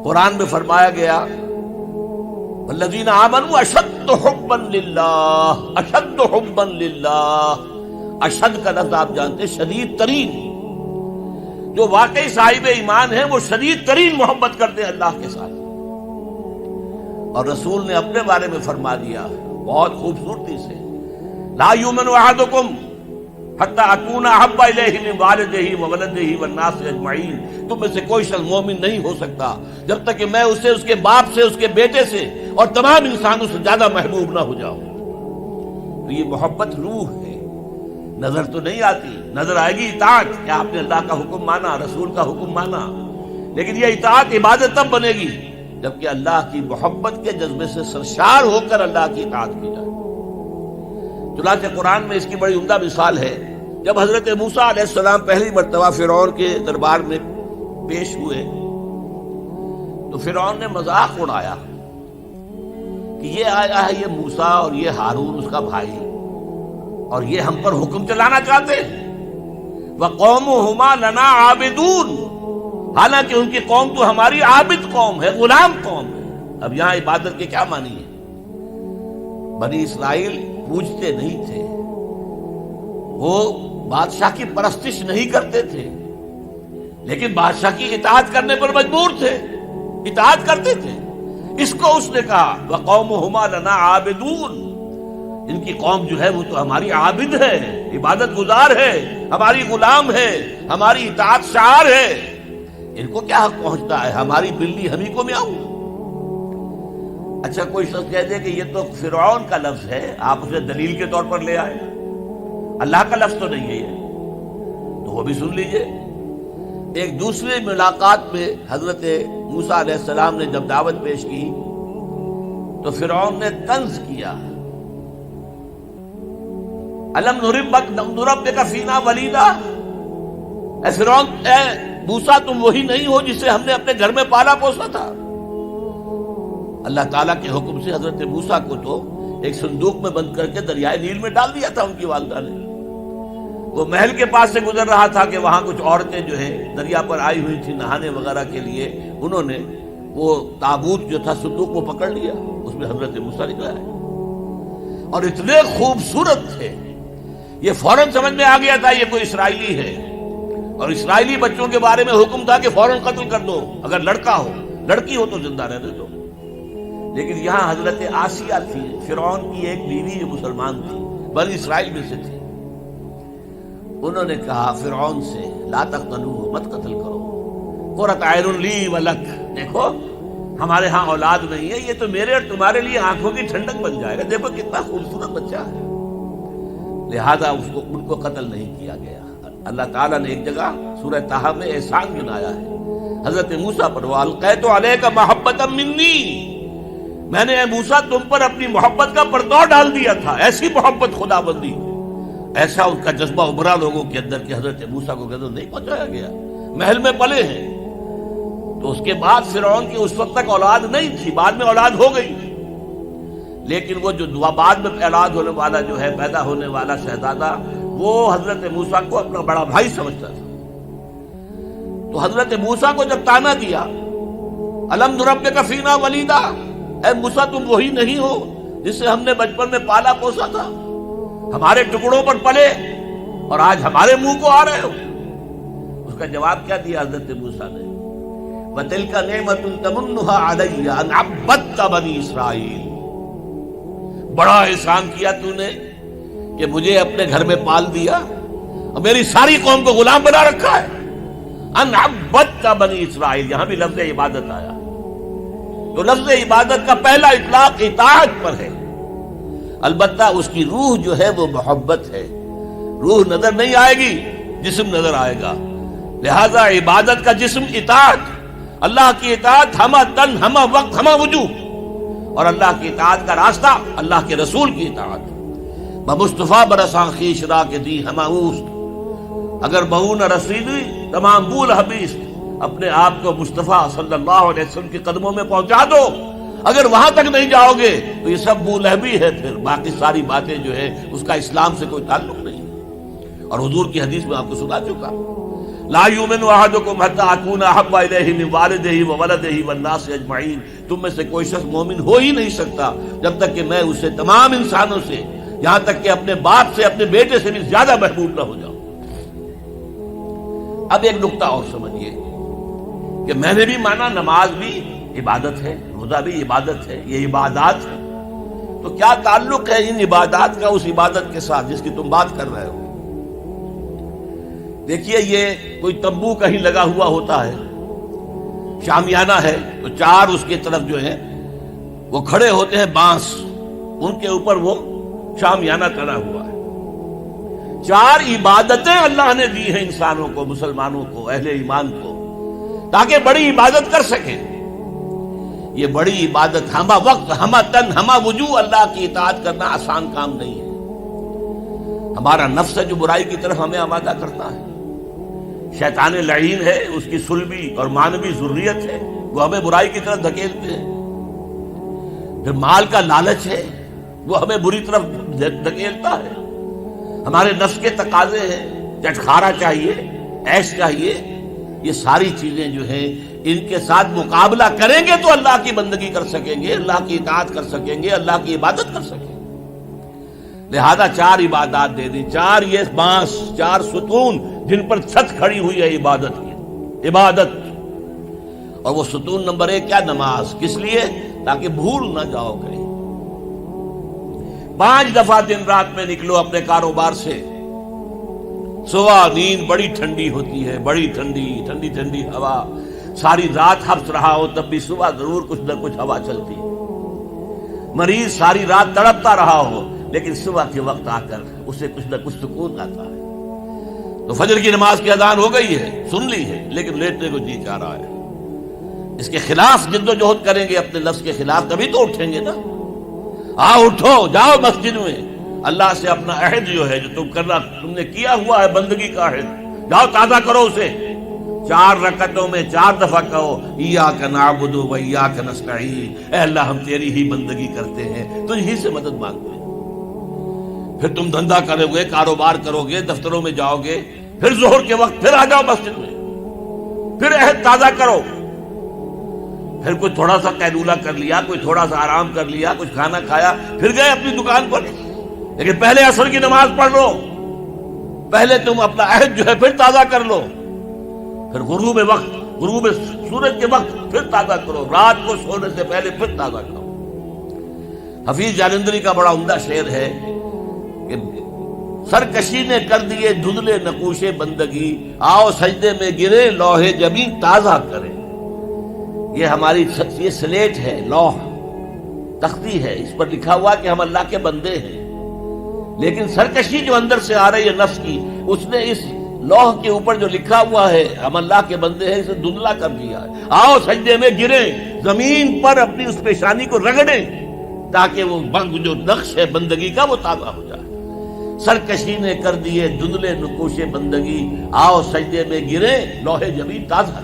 قرآن میں فرمایا گیا والذین آمنوا اشد حبا للہ، اشد حبا للہ، اشد کا لفظ آپ جانتے ہیں شدید ترین، جو واقعی صاحب ایمان ہے وہ شدید ترین محبت کرتے ہیں اللہ کے ساتھ۔ اور رسول نے اپنے بارے میں فرما دیا بہت خوبصورتی سے، لا یؤمن احدکم حتی اکون احب الیہ من والدہ وولدہ والناس اجمعین، تم میں سے کوئی شخص مومن نہیں ہو سکتا جب تک کہ میں اسے اس کے باپ سے، اس کے بیٹے سے اور تمام انسانوں سے زیادہ محبوب نہ ہو جاؤں۔ تو یہ محبت روح ہے، نظر تو نہیں آتی، نظر آئے گی اطاعت کہ آپ نے اللہ کا حکم مانا، رسول کا حکم مانا، لیکن یہ اطاعت عبادت تب بنے گی جبکہ اللہ کی محبت کے جذبے سے سرشار ہو کر اللہ کی اطاعت کی جائے۔ چنانچہ قرآن میں اس کی بڑی عمدہ مثال ہے، جب حضرت موسیٰ علیہ السلام پہلی مرتبہ فرعون کے دربار میں پیش ہوئے تو فرعون نے مذاق اڑایا کہ یہ آیا ہے یہ موسیٰ اور یہ ہارون اس کا بھائی، اور یہ ہم پر حکم چلانا چاہتے ہیں، وَقَوْمُهُمَا لَنَا عَابِدُونَ، حالانکہ ان کی قوم تو ہماری عابد قوم ہے، غلام قوم ہے۔ اب یہاں عبادت کے کیا معنی ہے؟ بنی اسرائیل پوجتے نہیں تھے، وہ بادشاہ کی پرستش نہیں کرتے تھے، لیکن بادشاہ کی اطاعت کرنے پر مجبور تھے، اطاعت کرتے تھے۔ اس کو اس نے کہا وَقَوْمُهُمَا لَنَا عَابِدُونَ، ان کی قوم جو ہے وہ تو ہماری عابد ہے، عبادت گزار ہے، ہماری غلام ہے، ہماری اطاعت شعار ہے، ان کو کیا حق پہنچتا ہے ہماری بلی ہمیں کو میاؤں۔ اچھا کوئی شخص کہہ دے کہ یہ تو فرعون کا لفظ ہے، آپ اسے دلیل کے طور پر لے آئے، اللہ کا لفظ تو نہیں ہے یہ، تو وہ بھی سن لیجئے۔ ایک دوسری ملاقات میں حضرت موسیٰ علیہ السلام نے جب دعوت پیش کی تو فرعون نے طنز کیا، الم نربک فینا ولیدا، اے فرعون، اے موسیٰ تم وہی نہیں ہو جسے ہم نے اپنے گھر میں پالا پوسا تھا۔ اللہ تعالیٰ کے حکم سے حضرت موسیٰ کو تو ایک صندوق میں بند کر کے دریائے نیل میں ڈال دیا تھا ان کی والدہ نے۔ وہ محل کے پاس سے گزر رہا تھا کہ وہاں کچھ عورتیں جو ہیں دریا پر آئی ہوئی تھی نہانے وغیرہ کے لیے، انہوں نے وہ تابوت جو تھا صندوق وہ پکڑ لیا، اس میں حضرت موسیٰ نکلا ہے، اور اتنے خوبصورت تھے یہ فوراً سمجھ میں آ گیا تھا یہ کوئی اسرائیلی ہے، اور اسرائیلی بچوں کے بارے میں حکم تھا کہ فوراً قتل کر دو، اگر لڑکا ہو، لڑکی ہو تو زندہ رہنے دو۔ لیکن یہاں حضرت آسیہ تھی، فرعون کی ایک بیوی جو مسلمان تھی، بنی اسرائیل میں سے تھی، انہوں نے کہا فرعون سے لا تقتلوہ، مت قتل کرو، قرۃ عین لی ولک، دیکھو ہمارے ہاں اولاد نہیں ہے، یہ تو میرے اور تمہارے لیے آنکھوں کی ٹھنڈک بن جائے گا، دیکھو کتنا خوبصورت بچہ ہے، لہذا ان کو قتل نہیں کیا گیا۔ اللہ تعالیٰ نے ایک جگہ سورہ طٰہٰ میں احسان گنایا ہے حضرت موسیٰ پر، وَأَلْقَيْتُ عَلَيْكَ مَحَبَّةً مِّنِّي، میں نے اے موسیٰ تم پر اپنی محبت کا پردہ ڈال دیا تھا، ایسی محبت خدا بندی، ایسا ان کا جذبہ ابھرا لوگوں کے اندر کہ حضرت موسیٰ کو قتل نہیں پہنچایا گیا، محل میں پلے ہیں۔ تو اس کے بعد فرعون کی اس وقت تک اولاد نہیں تھی، بعد میں اولاد ہو گئی، لیکن وہ جو بعد میں اولاد ہونے والا جو ہے پیدا ہونے والا شہزادہ، وہ حضرت موسیٰ کو اپنا بڑا بھائی سمجھتا تھا۔ تو حضرت موسیٰ کو جب تانا دیا الم نربک فینا ولیدا، اے موسیٰ تم وہی نہیں ہو جس سے ہم نے بچپن میں پالا پوسا تھا، ہمارے ٹکڑوں پر پلے اور آج ہمارے منہ کو آ رہے ہو۔ اس کا جواب کیا دیا حضرت موسیٰ نے؟ وَتِلْكَ نِعْمَةٌ تَمُنُّهَا عَلَيَّ أَنْ عَبَّدْتَ بَنِي إِسْرَائِيلَ، بڑا احسان کیا تو نے کہ مجھے اپنے گھر میں پال دیا اور میری ساری قوم کو غلام بنا رکھا ہے۔ ان عبدت بنی اسرائیل، یہاں بھی لفظ عبادت آیا، تو لفظ عبادت کا پہلا اطلاق اطاعت پر ہے، البتہ اس کی روح جو ہے وہ محبت ہے، روح نظر نہیں آئے گی، جسم نظر آئے گا، لہذا عبادت کا جسم اطاعت، اللہ کی اطاعت ہمہ تن ہمہ وقت ہمہ وجوہ، اور اللہ کی اطاعت کا راستہ اللہ کے رسول کی اطاعت۔ بمصطفیٰ برساں خیش را کے دی ہمہ اوست، اگر بہو نہ رسیدی تمام بول حبیث، اپنے آپ کو مصطفیٰ صلی اللہ علیہ وسلم کے قدموں میں پہنچا دو، اگر وہاں تک نہیں جاؤ گے تو یہ سب بولہبی ہے، پھر باقی ساری باتیں جو ہے اس کا اسلام سے کوئی تعلق نہیں، اور حضور کی حدیث میں آپ کو سنا چکا۔ لا یؤمن احدکم حتی اکون احب الیہ من والدہ وولدہ والناس اجمعین، تم میں سے کوئی شخص مومن ہو ہی نہیں سکتا جب تک کہ میں اسے تمام انسانوں سے، یہاں تک کہ اپنے باپ سے، اپنے بیٹے سے بھی زیادہ محبوب نہ ہو جاؤں۔ اب ایک نقطہ اور سمجھیے کہ میں نے بھی مانا نماز بھی عبادت ہے، روزہ بھی عبادت ہے، یہ عبادات ہے، تو کیا تعلق ہے ان عبادات کا اس عبادت کے ساتھ جس کی تم بات کر رہے ہو؟ دیکھیے، یہ کوئی تمبو کہیں لگا ہوا ہوتا ہے، شامیانہ ہے، تو چار اس کی طرف جو ہے وہ کھڑے ہوتے ہیں بانس، ان کے اوپر وہ شامیانہ تنا ہوا ہے۔ چار عبادتیں اللہ نے دی ہیں انسانوں کو، مسلمانوں کو، اہل ایمان کو، تاکہ بڑی عبادت کر سکیں۔ یہ بڑی عبادت ہمہ وقت، ہمہ تن، ہمہ وجوہ اللہ کی اطاعت کرنا آسان کام نہیں ہے۔ ہمارا نفس ہے جو برائی کی طرف ہمیں آمادہ کرتا ہے، شیطان لعین ہے، اس کی صلبی اور مانوی ذریت ہے، وہ ہمیں برائی کی طرف دھکیلتے ہیں۔ پھر مال کا لالچ ہے، وہ ہمیں بری طرف دھکیلتا ہے۔ ہمارے نفس کے تقاضے ہیں، چٹخارا چاہیے، عیش چاہیے، یہ ساری چیزیں جو ہیں ان کے ساتھ مقابلہ کریں گے تو اللہ کی بندگی کر سکیں گے، اللہ کی اطاعت کر سکیں گے، اللہ کی عبادت کر سکیں گے۔ لہذا چار عبادات دے دی، چار یہ بانس، چار ستون جن پر چھت کھڑی ہوئی ہے عبادت کی، عبادت۔ اور وہ ستون نمبر 1 کیا؟ نماز۔ کس لیے؟ تاکہ بھول نہ جاؤ کہیں۔ 5 دفعہ دن رات میں نکلو اپنے کاروبار سے، صبح نیند بڑی ٹھنڈی ہوتی ہے، بڑی ٹھنڈی ٹھنڈی ٹھنڈی ہوا، ساری رات حبس رہا ہو تب بھی صبح ضرور کچھ نہ کچھ ہوا چلتی ہے۔ مریض ساری رات تڑپتا رہا ہو لیکن صبح کے وقت آ کر اسے کچھ نہ کچھ سکون آتا ہے۔ تو فجر کی نماز کی اذان ہو گئی ہے، سن لی ہے، لیکن لیٹنے کو جی چاہ رہا ہے۔ اس کے خلاف جد و جہد کریں گے، اپنے نفس کے خلاف، تبھی تو اٹھیں گے نا۔ آؤ اٹھو، جاؤ مسجد میں، اللہ سے اپنا عہد جو ہے جو تم نے کیا ہوا ہے، بندگی کا عہد، جاؤ تازہ کرو اسے۔ 4 رکعتوں میں 4 دفعہ کہو ایاک نعبد و ایاک نستعین، اے اللہ ہم تیری ہی بندگی کرتے ہیں، تجھ ہی سے مدد مانگتے ہیں۔ پھر تم دھندا کرو گے، کاروبار کرو گے، دفتروں میں جاؤ گے، پھر ظہر کے وقت پھر آ جاؤ مسجد میں، پھر عہد تازہ کرو۔ پھر کوئی تھوڑا سا قیلولہ کر لیا، کوئی تھوڑا سا آرام کر لیا، کچھ کھانا کھایا، پھر گئے اپنی دکان پر، لیکن پہلے عصر کی نماز پڑھ لو، پہلے تم اپنا عہد جو ہے پھر تازہ کر لو، پھر غروب وقت، غروب سورج کے وقت پھر تازہ کرو، رات کو سونے سے پہلے پھر تازہ کرو۔ حفیظ جالندری کا بڑا عمدہ شعر ہے کہ سرکشی نے کر دیے دھندلے نقوش بندگی، آؤ سجدے میں گرے لوح جبین تازہ کرے۔ یہ ہماری یہ سلیٹ ہے، لوح تختی ہے، اس پر لکھا ہوا کہ ہم اللہ کے بندے ہیں، لیکن سرکشی جو اندر سے آ رہی ہے نفس کی، اس نے اس لوح کے اوپر جو لکھا ہوا ہے ہم اللہ کے بندے ہیں، اسے دھندلا کر دیا ہے۔ آؤ سجدے میں گریں، زمین پر اپنی اس پیشانی کو رگڑیں تاکہ وہ جو نقش ہے بندگی کا وہ تازہ ہو جائے۔ سرکشی نے کر دیے دھندلے نقوش بندگی، آؤ سجدے میں گریں لوح جبین تازہ۔